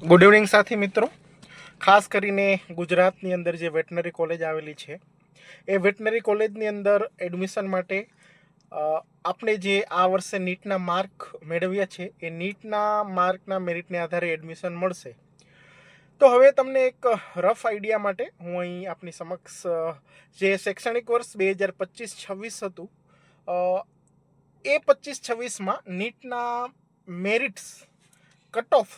Good evening સાથી મિત્રો. ખાસ કરીને ગુજરાતની અંદર જે વેટનરી કોલેજ આવેલી છે એ વેટનરી કોલેજની અંદર એડમિશન માટે આપણે જે આ વર્ષે નીટના માર્ક મેળવ્યા છે એ નીટના માર્કના મેરિટને આધારે એડમિશન મળશે. તો હવે તમને એક રફ આઈડિયા માટે હું અહીં આપની સમક્ષ જે શૈક્ષણિક વર્ષ 2025-26 હતું એ 25-26માં નીટના મેરિટ્સ કટ ઓફ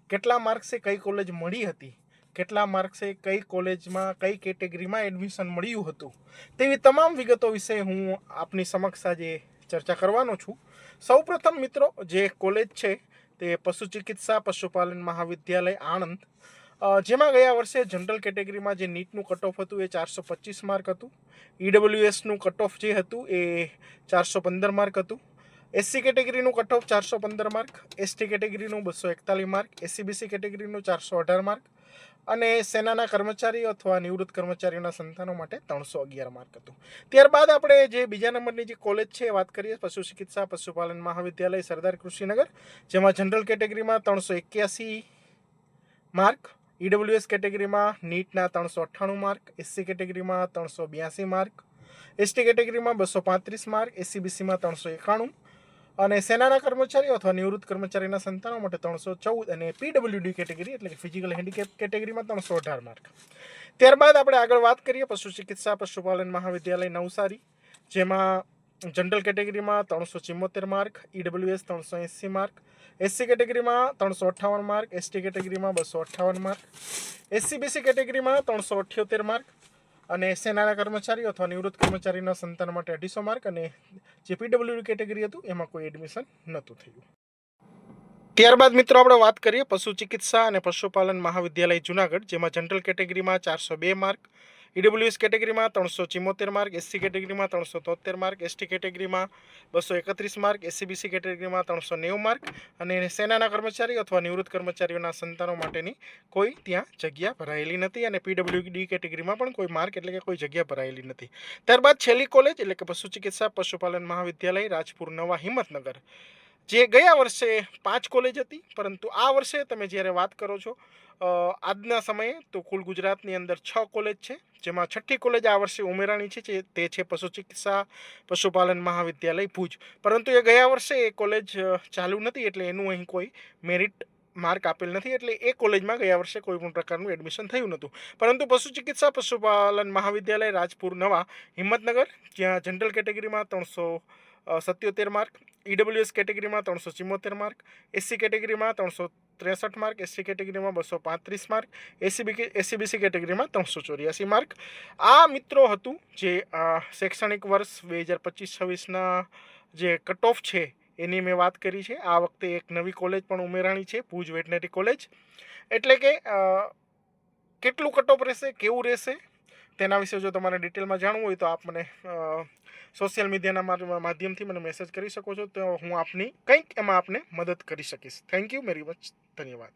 કેટલા માર્ક્સે કઈ કોલેજ મળી હતી, કેટલા માર્ક્સે કઈ કોલેજમાં કઈ કેટેગરીમાં એડમિશન મળ્યું હતું, તેવી તમામ વિગતો વિશે હું આપની સમક્ષ આજે ચર્ચા કરવાનો છું. સૌપ્રથમ મિત્રો, જે કોલેજ છે તે પશુ ચિકિત્સા પશુપાલન મહાવિદ્યાલય આણંદ, જેમાં ગયા વર્ષે જનરલ કેટેગરીમાં જે નીટનું કટ ઓફ હતું એ 425 માર્ક હતું. ઈડબ્લ્યુએસનું કટ ઓફ જે હતું એ 415 માર્ક હતું. એસસી કેટેગરીનું કટ ઓફ 415 માર્ક, એસટી કેટેગરીનું 241 માર્ક, એસસીબીસી કેટેગરીનું 418 માર્ક અને સેનાના કર્મચારીઓ અથવા નિવૃત્ત કર્મચારીઓના સંતાનો માટે 311 માર્ક હતું. ત્યારબાદ આપણે જે બીજા નંબરની જે કોલેજ છે વાત કરીએ, પશુ ચિકિત્સા પશુપાલન મહાવિદ્યાલય સરદાર કૃષિનગર, જેમાં જનરલ કેટેગરીમાં 381 માર્ક, ઈડબ્લ્યુએસ કેટેગરીમાં નીટના 398 માર્ક, એસસી કેટેગરીમાં 382 માર્ક, એસટી કેટેગરીમાં 235 માર્ક, એસસીબીસીમાં 391 અને સેનાના કર્મચારીઓ અથવા નિવૃત્ત કર્મચારીના સંતાનો માટે 314 અને પીડબ્લ્યુડી કેટેગરી એટલે કે ફિઝિકલ હેન્ડીકેપ કેટેગરીમાં 318 માર્ક. ત્યારબાદ આપણે આગળ વાત કરીએ પશુ ચિકિત્સા પશુપાલન મહાવિદ્યાલય નવસારી, જેમાં જનરલ કેટેગરીમાં 374 માર્ક, ઈડબ્લ્યુએસ 380 માર્ક, એસસી કેટેગરીમાં 358 માર્ક, એસટી કેટેગરીમાં 258 માર્ક, એસસીબીસી કેટેગરીમાં 378 માર્ક અને સેનાના કર્મચારીઓ અથવા નિવૃત્ત કર્મચારીના સંતાન માટે 250 માર્ક અને જે પીડબ્લ્યુડી કેટેગરી હતું એમાં કોઈ એડમિશન નહોતું થયું. ત્યારબાદ મિત્રો આપણે વાત કરીએ પશુ ચિકિત્સા અને પશુપાલન મહાવિદ્યાલય જુનાગઢ, જેમાં જનરલ કેટેગરીમાં 402 માર્ક, ઈડબ્લ્યુએસ કેટેગરીમાં 374 માર્ક, એસસી કેટેગરીમાં 373 માર્ક, એસટી કેટેગરીમાં 231 માર્ક, એસસીબીસી કેટેગરીમાં 390 માર્ક અને સેનાના કર્મચારીઓ અથવા નિવૃત્ત કર્મચારીઓના સંતાનો માટેની કોઈ ત્યાં જગ્યા ભરાયેલી નથી અને પીડબ્લ્યુડી કેટેગરીમાં પણ કોઈ માર્ક એટલે કે કોઈ જગ્યા ભરાયેલી નથી. ત્યારબાદ છેલ્લી કોલેજ એટલે કે પશુ ચિકિત્સા પશુપાલન મહાવિદ્યાલય રાજપુર નવા હિંમતનગર, જે ગયા વર્ષે 5 કોલેજ હતી, પરંતુ આ વર્ષે તમે જ્યારે વાત કરો છો આજના સમયે તો કુલ ગુજરાતની અંદર 6 કોલેજ છે, જેમાં 6ઠ્ઠી કોલેજ આ વર્ષે ઉમેરાણી છે તે છે પશુ ચિકિત્સા પશુપાલન મહાવિદ્યાલય ભુજ. પરંતુ એ ગયા વર્ષે એ કોલેજ ચાલુ નથી એટલે એનું અહીં કોઈ મેરિટ માર્ક આપેલ નથી, એટલે એ કોલેજમાં ગયા વર્ષે કોઈ પણ પ્રકારનું એડમિશન થયું નહોતું. પરંતુ પશુ ચિકિત્સા પશુપાલન મહાવિદ્યાલય રાજપુર નવા હિંમતનગર, જ્યાં જનરલ કેટેગરીમાં 377 માર્ક, ઈડબ્લ્યુએસ કેટેગરીમાં 374 માર્ક, એસસી કેટેગરીમાં 363 માર્ક, એસટી કેટેગરીમાં 235 માર્ક, એસસીબીસી કેટેગરીમાં 384 માર્ક. આ મિત્રો હતું જે શૈક્ષણિક વર્ષ 2025-26ના જે કટ ઓફ છે એની મેં વાત કરી છે. આ વખતે એક નવી કોલેજ પણ ઉમેરાણી છે, ભુજ વેટનરી કોલેજ. એટલે કે કેટલું કટ ઓફ રહેશે, કેવું રહેશે, તેના વિશે જો તમારે ડિટેલમાં જાણવું હોય તો આપ મને સોશિયલ મીડિયાના માધ્યમથી મને મેસેજ કરી શકો છો, તો હું આપની કંઈક એમાં આપને મદદ કરી શકીશ. Thank you very much. ધન્યવાદ.